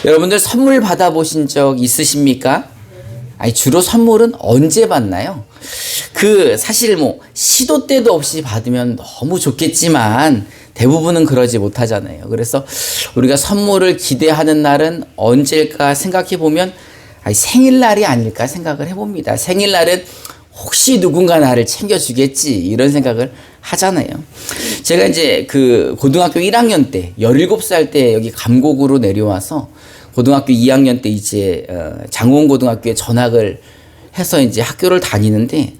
여러분들 선물 받아보신 적 있으십니까? 아니, 주로 선물은 언제 받나요? 사실 시도 때도 없이 받으면 너무 좋겠지만 대부분은 그러지 못하잖아요. 그래서 우리가 선물을 기대하는 날은 언제일까 생각해 보면 생일날이 아닐까 생각을 해봅니다. 생일날은 혹시 누군가 나를 챙겨주겠지 이런 생각을 하잖아요. 제가 이제 고등학교 1학년 때 17살 때 여기 감곡으로 내려와서 고등학교 2학년 때 이제 장원고등학교에 전학을 해서 이제 학교를 다니는데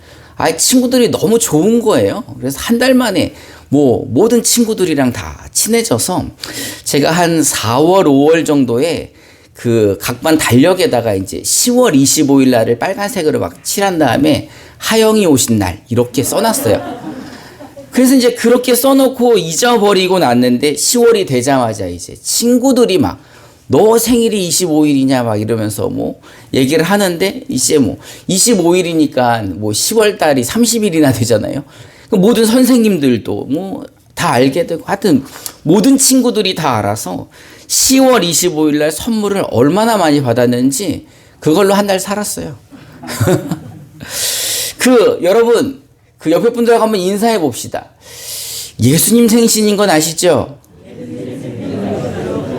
친구들이 너무 좋은 거예요. 그래서 한 달 만에 모든 친구들이랑 다 친해져서 제가 한 4월, 5월 정도에 각 반 달력에다가 이제 10월 25일 날을 빨간색으로 막 칠한 다음에 하영이 오신 날 이렇게 써놨어요. 그래서 이제 그렇게 써놓고 잊어버리고 났는데 10월이 되자마자 이제 친구들이 너 생일이 25일이냐 막 이러면서 얘기를 하는데 이제 25일이니까 10월 달이 30일이나 되잖아요. 모든 선생님들도 다 알게 되고 하여튼 모든 친구들이 다 알아서 10월 25일 날 선물을 얼마나 많이 받았는지 그걸로 한 달 살았어요. 여러분 옆에 분들하고 한번 인사해 봅시다. 예수님 생신인 건 아시죠?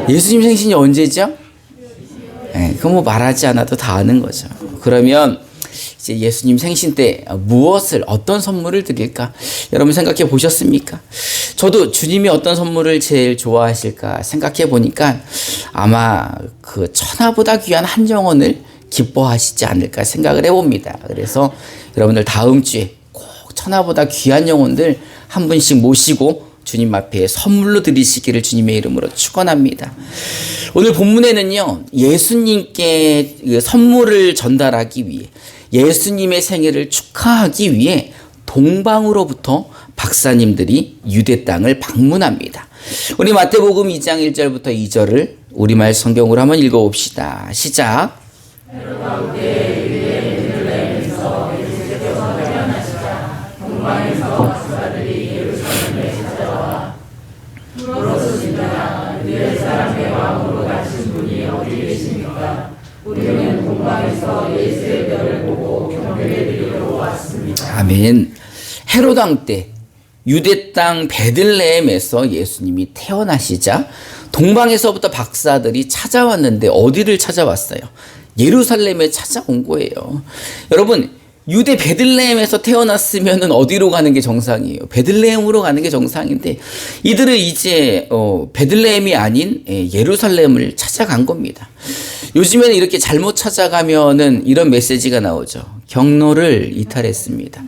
예수님 생신이 언제죠? 네, 그거 말하지 않아도 다 아는 거죠. 그러면 이제 예수님 생신 때 어떤 선물을 드릴까? 여러분 생각해 보셨습니까? 저도 주님이 어떤 선물을 제일 좋아하실까 생각해 보니까 아마 천하보다 귀한 한 영혼을 기뻐하시지 않을까 생각을 해봅니다. 그래서 여러분들 다음 주에 꼭 천하보다 귀한 영혼들 한 분씩 모시고 주님 앞에 선물로 드리시기를 주님의 이름으로 축원합니다. 오늘 본문에는요, 예수님께 선물을 전달하기 위해 예수님의 생일을 축하하기 위해 동방으로부터 박사님들이 유대 땅을 방문합니다. 우리 마태복음 2장 1절부터 2절을 우리말 성경으로 한번 읽어봅시다. 시작. 아멘. 헤롯 왕 때 유대 땅 베들레헴에서 예수님이 태어나시자 동방에서부터 박사들이 찾아왔는데 어디를 찾아왔어요? 예루살렘에 찾아온 거예요. 여러분, 유대 베들레헴에서 태어났으면 어디로 가는 게 정상이에요? 베들레헴으로 가는 게 정상인데 이들은 이제 베들레헴이 아닌 예루살렘을 찾아간 겁니다. 요즘에는 이렇게 잘못 찾아가면은 이런 메시지가 나오죠. 경로를 이탈했습니다.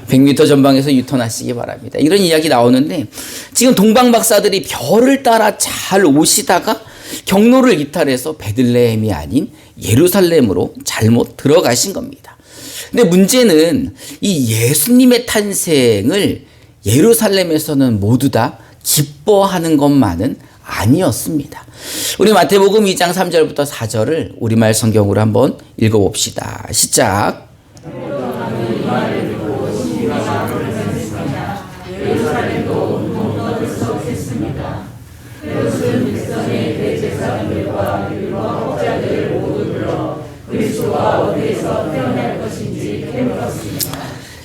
100m 전방에서 유턴하시기 바랍니다. 이런 이야기 나오는데 지금 동방 박사들이 별을 따라 잘 오시다가 경로를 이탈해서 베들레헴이 아닌 예루살렘으로 잘못 들어가신 겁니다. 근데 문제는 이 예수님의 탄생을 예루살렘에서는 모두 다 기뻐하는 것만은 아니었습니다. 우리 마태복음 2장 3절부터 4절을 우리말 성경으로 한번 읽어봅시다. 시작.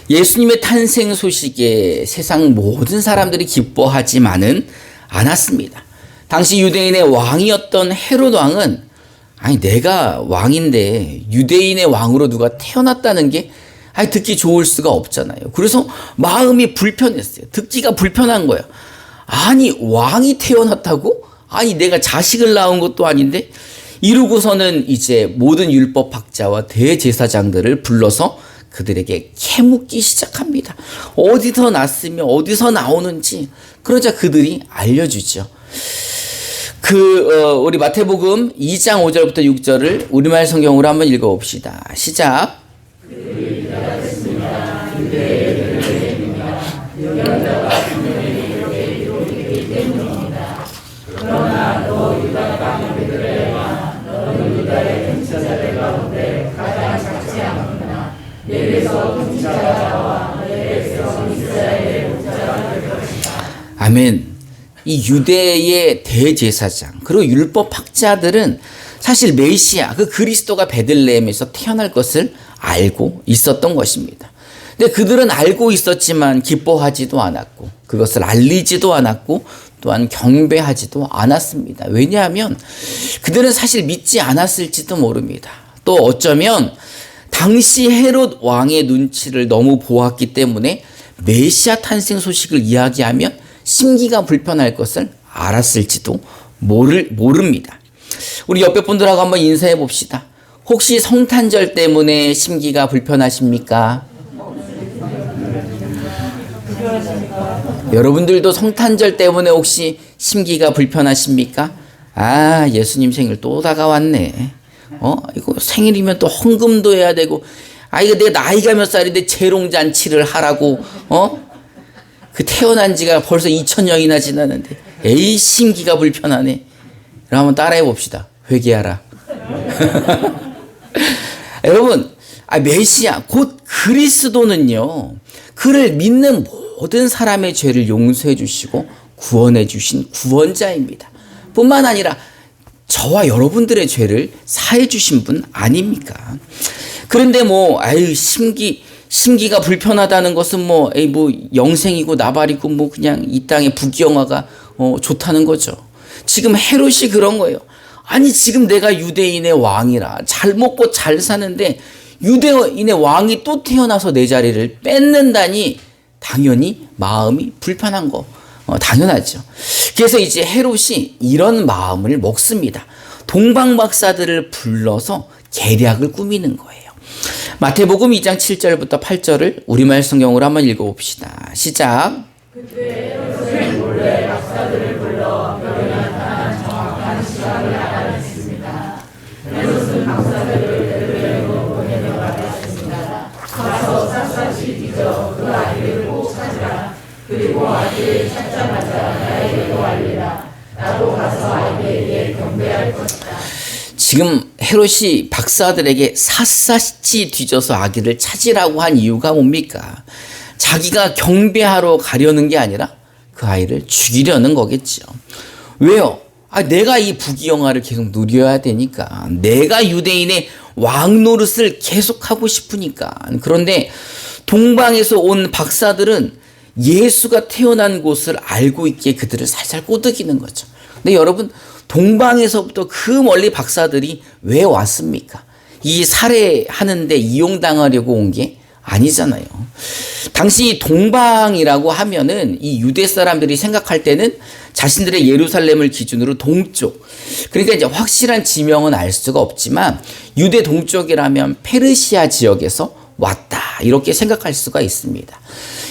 예수님의 탄생 소식에 세상 모든 사람들이 기뻐하지만은 않았습니다. 당시 유대인의 왕이었던 헤롯 왕은 내가 왕인데 유대인의 왕으로 누가 태어났다는 게 듣기 좋을 수가 없잖아요. 그래서 마음이 불편했어요. 듣기가 불편한 거예요. 왕이 태어났다고? 내가 자식을 낳은 것도 아닌데? 이러고서는 이제 모든 율법학자와 대제사장들을 불러서 그들에게 캐묻기 시작합니다. 어디서 났으며 어디서 나오는지. 그러자 그들이 알려주죠. 우리 마태복음 2장 5절부터 6절을 우리말 성경으로 한번 읽어봅시다. 시작. 아멘. 이 유대의 대제사장 그리고 율법학자들은 사실 메시아 그 그리스도가 베들레헴에서 태어날 것을 알고 있었던 것입니다. 근데 그들은 알고 있었지만 기뻐하지도 않았고 그것을 알리지도 않았고 또한 경배하지도 않았습니다. 왜냐하면 그들은 사실 믿지 않았을지도 모릅니다. 또 어쩌면 당시 헤롯 왕의 눈치를 너무 보았기 때문에 메시아 탄생 소식을 이야기하면 심기가 불편할 것을 알았을지도 모릅니다. 우리 옆에 분들하고 한번 인사해 봅시다. 혹시 성탄절 때문에 심기가 불편하십니까? 여러분들도 성탄절 때문에 혹시 심기가 불편하십니까? 아, 예수님 생일 또 다가왔네. 이거 생일이면 또 헌금도 해야 되고, 이거 내 나이가 몇 살인데 재롱잔치를 하라고, 그 태어난 지가 벌써 2000년이나 지났는데, 에이, 심기가 불편하네. 그럼 한번 따라해 봅시다. 회개하라. 여러분, 메시아, 곧 그리스도는요, 그를 믿는 모든 사람의 죄를 용서해 주시고 구원해 주신 구원자입니다. 뿐만 아니라 저와 여러분들의 죄를 사해 주신 분 아닙니까? 그런데 심기가 불편하다는 것은 영생이고 나발이고 그냥 이 땅의 부귀영화가 좋다는 거죠. 지금 헤롯이 그런 거예요. 아니, 지금 내가 유대인의 왕이라 잘 먹고 잘 사는데 유대인의 왕이 또 태어나서 내 자리를 뺏는다니 당연히 마음이 불편한 거 당연하죠. 그래서 이제 헤롯이 이런 마음을 먹습니다. 동방박사들을 불러서 계략을 꾸미는 거예요. 마태복음 2장 7절부터 8절을 우리말 성경으로 한번 읽어봅시다. 시작. 그때 헤롯은 몰래 박사들을 불러 별이 나타난 정확한 시간을 알아냈습니다. 헤롯은 박사들을 베들레헴으로 보내려고 했습니다. 가서 샅샅이 뒤져 그 아이를 꼭 찾으라. 그리고 아이를 찾자마자 나에게도 알리라. 나도 가서 아이에게 경배할 것이다. 지금 헤롯이 박사들에게 샅샅이 뒤져서 아기를 찾으라고 한 이유가 뭡니까? 자기가 경배하러 가려는 게 아니라 그 아이를 죽이려는 거겠죠. 왜요? 내가 이 부귀영화를 계속 누려야 되니까. 내가 유대인의 왕 노릇을 계속하고 싶으니까. 그런데 동방에서 온 박사들은 예수가 태어난 곳을 알고 있기에 그들을 살살 꼬드기는 거죠. 근데 여러분, 동방에서부터 그 멀리 박사들이 왜 왔습니까? 이 살해하는데 이용당하려고 온 게 아니잖아요. 당시 동방이라고 하면은 이 유대 사람들이 생각할 때는 자신들의 예루살렘을 기준으로 동쪽. 그러니까 이제 확실한 지명은 알 수가 없지만 유대 동쪽이라면 페르시아 지역에서 왔다. 이렇게 생각할 수가 있습니다.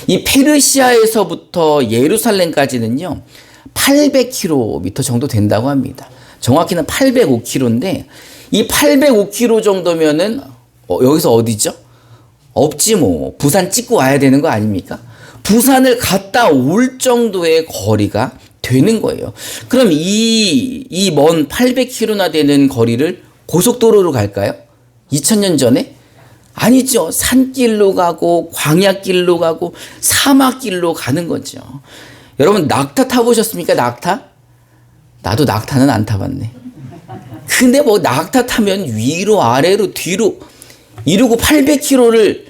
이 페르시아에서부터 예루살렘까지는요, 800km 정도 된다고 합니다. 정확히는 805km인데 이 805km 정도면은 여기서 어디죠? 없지 부산 찍고 와야 되는 거 아닙니까? 부산을 갔다 올 정도의 거리가 되는 거예요. 그럼 이 먼 800km나 되는 거리를 고속도로로 갈까요? 2000년 전에? 아니죠. 산길로 가고 광야길로 가고 사막길로 가는 거죠. 여러분, 낙타 타보셨습니까? 낙타? 나도 낙타는 안 타봤네. 근데 낙타 타면 위로 아래로 뒤로 이러고 800km를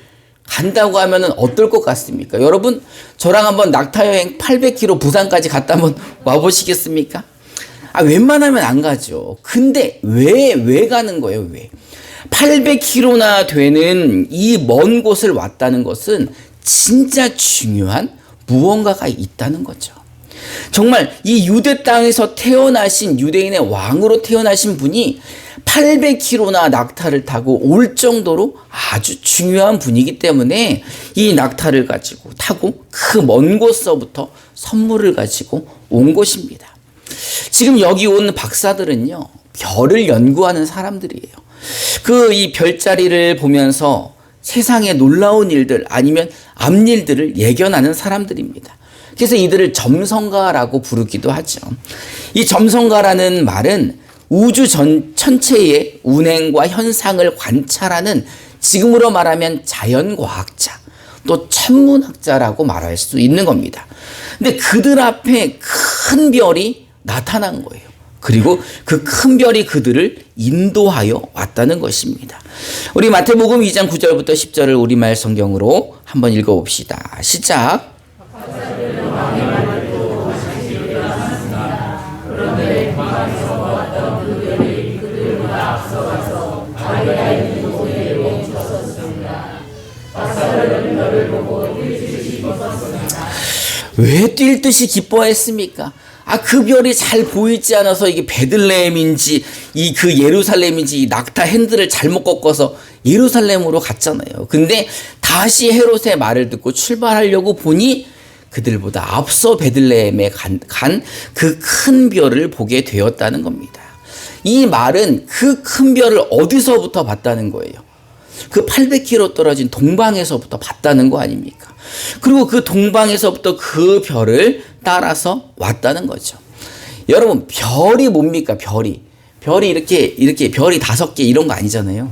간다고 하면은 어떨 것 같습니까? 여러분, 저랑 한번 낙타 여행 800km 부산까지 갔다 한번 와보시겠습니까? 웬만하면 안 가죠. 근데 왜 가는 거예요? 왜? 800km나 되는 이 먼 곳을 왔다는 것은 진짜 중요한 무언가가 있다는 거죠. 정말 이 유대 땅에서 태어나신 유대인의 왕으로 태어나신 분이 800km나 낙타를 타고 올 정도로 아주 중요한 분이기 때문에 이 낙타를 가지고 타고 그 먼 곳서부터 선물을 가지고 온 것입니다. 지금 여기 온 박사들은요, 별을 연구하는 사람들이에요. 이 별자리를 보면서 세상의 놀라운 일들 아니면 앞일들을 예견하는 사람들입니다. 그래서 이들을 점성가라고 부르기도 하죠. 이 점성가라는 말은 우주 전체의 운행과 현상을 관찰하는, 지금으로 말하면 자연과학자, 또 천문학자라고 말할 수 있는 겁니다. 근데 그들 앞에 큰 별이 나타난 거예요. 그리고 그 큰 별이 그들을 인도하여 왔다는 것입니다. 우리 마태복음 2장 9절부터 10절을 우리말 성경으로 한번 읽어봅시다. 시작. 왜 뛸 듯이 기뻐했습니까? 그 별이 잘 보이지 않아서 이게 베들레헴인지 그 예루살렘인지 이 낙타 핸들을 잘못 꺾어서 예루살렘으로 갔잖아요. 근데 다시 헤롯의 말을 듣고 출발하려고 보니 그들보다 앞서 베들레헴에 간 그 큰 별을 보게 되었다는 겁니다. 이 말은 그 큰 별을 어디서부터 봤다는 거예요? 그 800km 떨어진 동방에서부터 봤다는 거 아닙니까? 그리고 그 동방에서부터 그 별을 따라서 왔다는 거죠. 여러분, 별이 뭡니까? 별이 이렇게 별이 5개 이런 거 아니잖아요.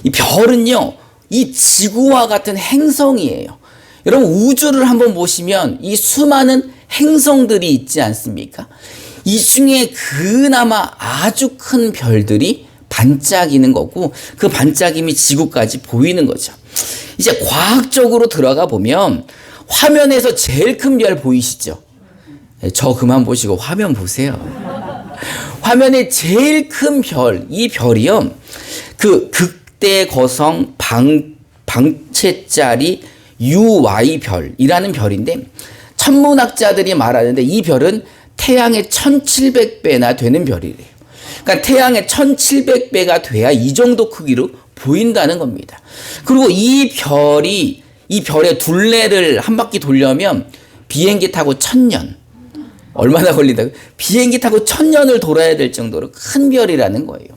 이 별은요, 이 지구와 같은 행성이에요. 여러분, 우주를 한번 보시면 이 수많은 행성들이 있지 않습니까? 이 중에 그나마 아주 큰 별들이 반짝이는 거고, 그 반짝임이 지구까지 보이는 거죠. 이제 과학적으로 들어가 보면 화면에서 제일 큰 별 보이시죠? 저 그만 보시고 화면 보세요. 화면에 제일 큰 별, 이 별이요, 그 극대 거성 방채짜리 UY 별이라는 별인데, 천문학자들이 말하는데 이 별은 태양의 1700배나 되는 별이래요. 그러니까 태양의 1700배가 돼야 이 정도 크기로 보인다는 겁니다. 그리고 이 별의 둘레를 한 바퀴 돌려면 비행기 타고 1000년. 얼마나 걸린다? 비행기 타고 1000년을 돌아야 될 정도로 큰 별이라는 거예요.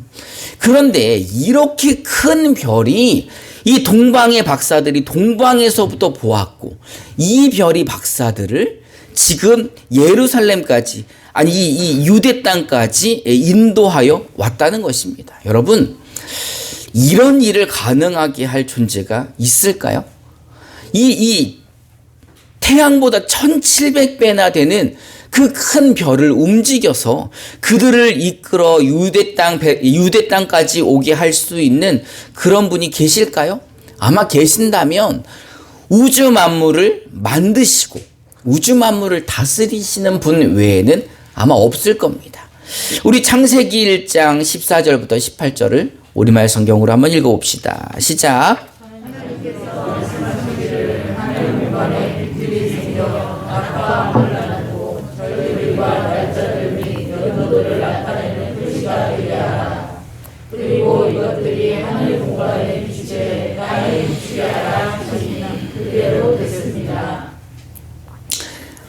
그런데 이렇게 큰 별이 이 동방의 박사들이 동방에서부터 보았고, 이 별이 박사들을 지금 예루살렘까지, 아니 이 유대 땅까지 인도하여 왔다는 것입니다. 여러분, 이런 일을 가능하게 할 존재가 있을까요? 이 태양보다 1700배나 되는 그 큰 별을 움직여서 그들을 이끌어 유대 땅까지 오게 할 수 있는 그런 분이 계실까요? 아마 계신다면 우주 만물을 만드시고 우주 만물을 다스리시는 분 외에는 아마 없을 겁니다. 우리 창세기 1장 14절부터 18절을 우리말 성경으로 한번 읽어봅시다. 시작. 그리고 이것들이 하늘 공간에 비추되 땅에 비추게 하라 하시니 그대로 됐습니다.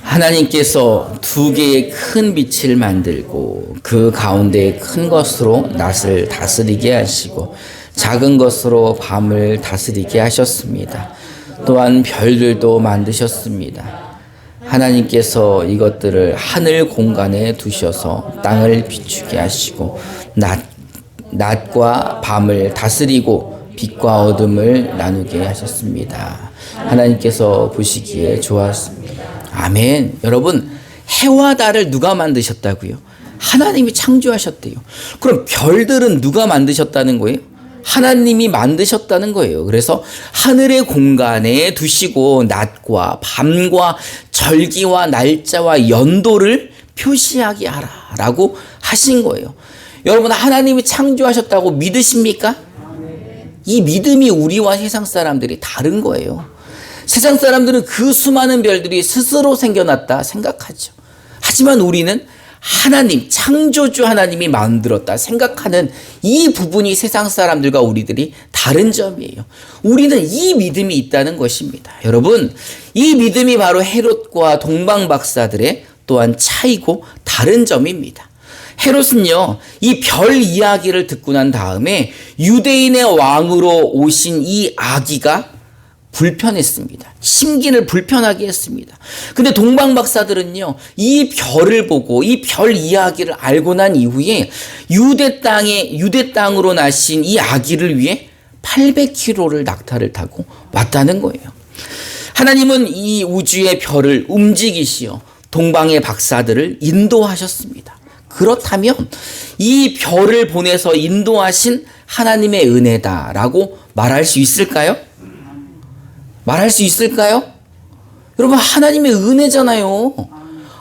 하나님께서 두 개의 큰 빛을 만들고 그 가운데 큰 것으로 낮을 다스리게 하시고 작은 것으로 밤을 다스리게 하셨습니다. 또한 별들도 만드셨습니다. 하나님께서 이것들을 하늘 공간에 두셔서 땅을 비추게 하시고 낮과 밤을 다스리고 빛과 어둠을 나누게 하셨습니다. 하나님께서 보시기에 좋았습니다. 아멘. 여러분, 해와 달을 누가 만드셨다고요? 하나님이 창조하셨대요. 그럼 별들은 누가 만드셨다는 거예요? 하나님이 만드셨다는 거예요. 그래서 하늘의 공간에 두시고 낮과 밤과 절기와 날짜와 연도를 표시하게 하라라고 하신 거예요. 여러분, 하나님이 창조하셨다고 믿으십니까? 이 믿음이 우리와 세상 사람들이 다른 거예요. 세상 사람들은 그 수많은 별들이 스스로 생겨났다 생각하죠. 하지만 우리는 하나님, 창조주 하나님이 만들었다 생각하는 이 부분이 세상 사람들과 우리들이 다른 점이에요. 우리는 이 믿음이 있다는 것입니다. 여러분, 이 믿음이 바로 헤롯과 동방 박사들의 또한 차이고 다른 점입니다. 헤롯은요, 이 별 이야기를 듣고 난 다음에 유대인의 왕으로 오신 이 아기가 불편했습니다. 심기를 불편하게 했습니다. 근데 동방 박사들은요, 이 별을 보고 이 별 이야기를 알고 난 이후에 유대 땅으로 나신 이 아기를 위해 800km를 낙타를 타고 왔다는 거예요. 하나님은 이 우주의 별을 움직이시어 동방의 박사들을 인도하셨습니다. 그렇다면 이 별을 보내서 인도하신 하나님의 은혜다라고 말할 수 있을까요? 말할 수 있을까요? 여러분, 하나님의 은혜잖아요.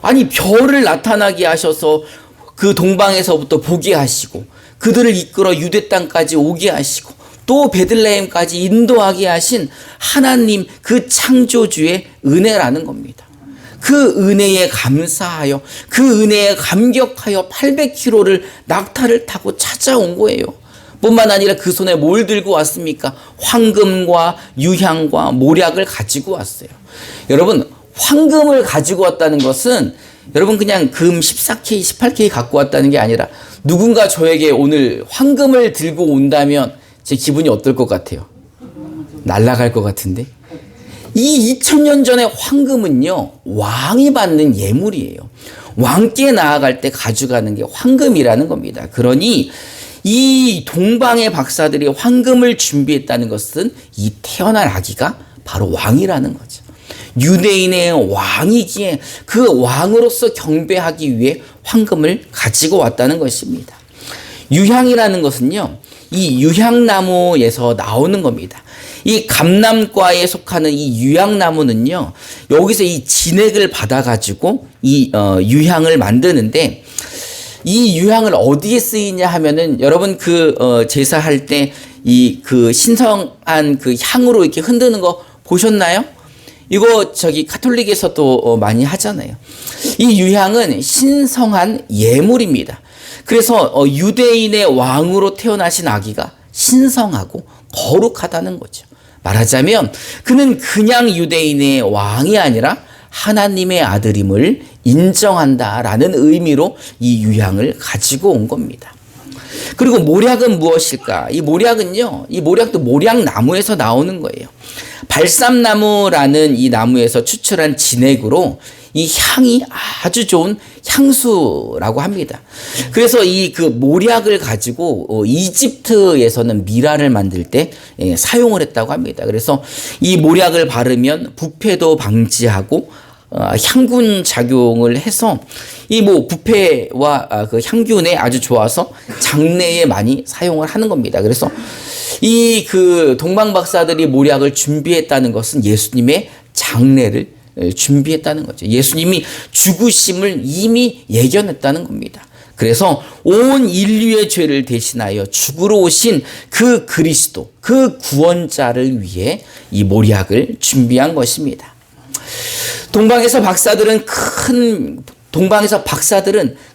아니, 별을 나타나게 하셔서 그 동방에서부터 보게 하시고 그들을 이끌어 유대 땅까지 오게 하시고 또 베들레헴까지 인도하게 하신 하나님, 그 창조주의 은혜라는 겁니다. 그 은혜에 감사하여, 그 은혜에 감격하여 800km를 낙타를 타고 찾아온 거예요. 뿐만 아니라 그 손에 뭘 들고 왔습니까? 황금과 유향과 모략을 가지고 왔어요. 여러분, 황금을 가지고 왔다는 것은 여러분 그냥 금 14K, 18K 갖고 왔다는 게 아니라 누군가 저에게 오늘 황금을 들고 온다면 제 기분이 어떨 것 같아요? 날아갈 것 같은데? 이 2000년 전의 황금은요, 왕이 받는 예물이에요. 왕께 나아갈 때 가져가는 게 황금이라는 겁니다. 그러니 이 동방의 박사들이 황금을 준비했다는 것은 이 태어날 아기가 바로 왕이라는 거죠. 유대인의 왕이기에 그 왕으로서 경배하기 위해 황금을 가지고 왔다는 것입니다. 유향이라는 것은요, 이 유향나무에서 나오는 겁니다. 이 감람과에 속하는 이 유향나무는요, 여기서 이 진액을 받아가지고 이 유향을 만드는데, 이 유향을 어디에 쓰이냐 하면은 여러분 제사할 때 이 신성한 그 향으로 이렇게 흔드는 거 보셨나요? 이거 카톨릭에서도 많이 하잖아요. 이 유향은 신성한 예물입니다. 그래서 유대인의 왕으로 태어나신 아기가 신성하고 거룩하다는 거죠. 말하자면 그는 그냥 유대인의 왕이 아니라 하나님의 아들임을 인정한다라는 의미로 이 유향을 가지고 온 겁니다. 그리고 모략은 무엇일까? 이 모략도 모략나무에서 나오는 거예요. 발삼나무라는 이 나무에서 추출한 진액으로 이 향이 아주 좋은 향수라고 합니다. 그래서 모략을 가지고 이집트에서는 미라를 만들 때 사용을 했다고 합니다. 그래서 이 모략을 바르면 부패도 방지하고 향균 작용을 해서 부패와 그 향균에 아주 좋아서 장례에 많이 사용을 하는 겁니다. 그래서 동방 박사들이 모략을 준비했다는 것은 예수님의 장례를 준비했다는 거죠. 예수님이 죽으심을 이미 예견했다는 겁니다. 그래서 온 인류의 죄를 대신하여 죽으러 오신 그 그리스도, 그 구원자를 위해 이 모략을 준비한 것입니다. 동방에서 박사들은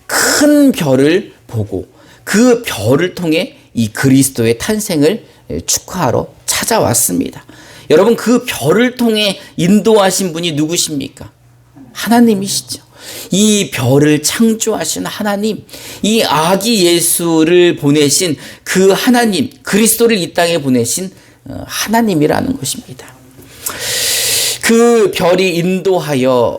큰 별을 보고 그 별을 통해 이 그리스도의 탄생을 축하하러 찾아왔습니다. 여러분, 그 별을 통해 인도하신 분이 누구십니까? 하나님이시죠. 이 별을 창조하신 하나님, 이 아기 예수를 보내신 그 하나님, 그리스도를 이 땅에 보내신 하나님이라는 것입니다. 그 별이 인도하여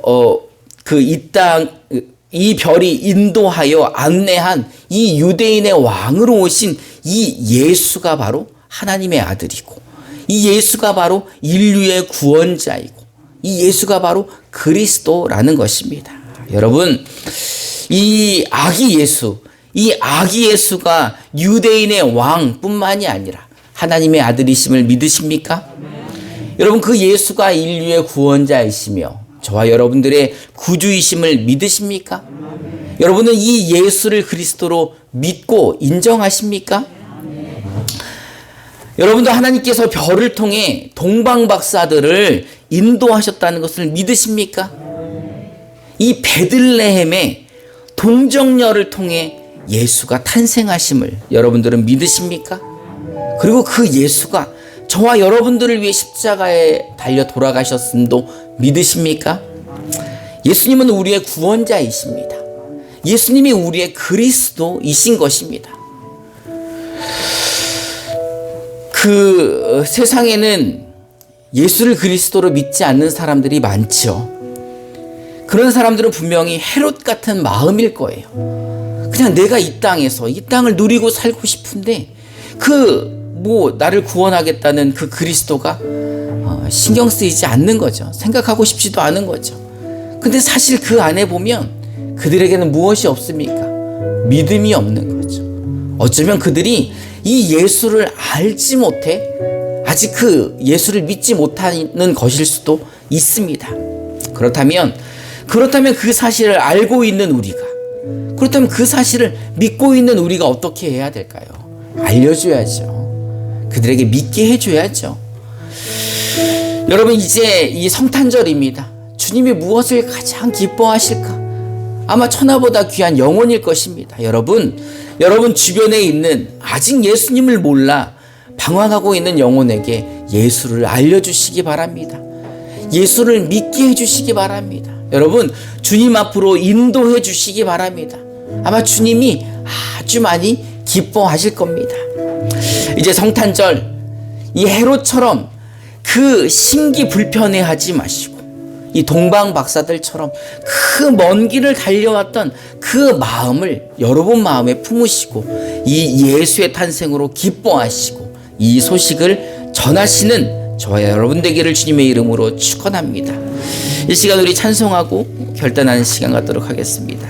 이 별이 인도하여 안내한 이 유대인의 왕으로 오신 이 예수가 바로 하나님의 아들이고, 이 예수가 바로 인류의 구원자이고, 이 예수가 바로 그리스도라는 것입니다. 여러분, 이 아기 예수가 유대인의 왕뿐만이 아니라 하나님의 아들이심을 믿으십니까? 여러분, 그 예수가 인류의 구원자이시며 저와 여러분들의 구주이심을 믿으십니까? 여러분은 이 예수를 그리스도로 믿고 인정하십니까? 여러분도 하나님께서 별을 통해 동방 박사들을 인도하셨다는 것을 믿으십니까? 이 베들레헴의 동정녀를 통해 예수가 탄생하심을 여러분들은 믿으십니까? 그리고 그 예수가 저와 여러분들을 위해 십자가에 달려 돌아가셨음도 믿으십니까? 예수님은 우리의 구원자이십니다. 예수님이 우리의 그리스도이신 것입니다. 그 세상에는 예수를 그리스도로 믿지 않는 사람들이 많죠. 그런 사람들은 분명히 헤롯 같은 마음일 거예요. 그냥 내가 이 땅을 누리고 살고 싶은데 나를 구원하겠다는 그 그리스도가 신경 쓰이지 않는 거죠. 생각하고 싶지도 않은 거죠. 근데 사실 그 안에 보면 그들에게는 무엇이 없습니까? 믿음이 없는 거죠. 어쩌면 그들이 이 예수를 알지 못해 아직 그 예수를 믿지 못하는 것일 수도 있습니다. 그렇다면 그 사실을 알고 있는 우리가, 그렇다면 그 사실을 믿고 있는 우리가 어떻게 해야 될까요? 알려줘야죠. 그들에게 믿게 해줘야죠. 여러분, 이제 이 성탄절입니다. 주님이 무엇을 가장 기뻐하실까? 아마 천하보다 귀한 영혼일 것입니다. 여러분 주변에 있는 아직 예수님을 몰라 방황하고 있는 영혼에게 예수를 알려주시기 바랍니다. 예수를 믿게 해주시기 바랍니다. 여러분, 주님 앞으로 인도해 주시기 바랍니다. 아마 주님이 아주 많이 기뻐하실 겁니다. 이제 성탄절, 이 헤롯처럼 그 심기불편해하지 마시고, 이 동방 박사들처럼 그 먼 길을 달려왔던 그 마음을 여러분 마음에 품으시고, 이 예수의 탄생으로 기뻐하시고 이 소식을 전하시는 저와 여러분 되기를 주님의 이름으로 축원합니다. 이 시간 우리 찬송하고 결단하는 시간 갖도록 하겠습니다.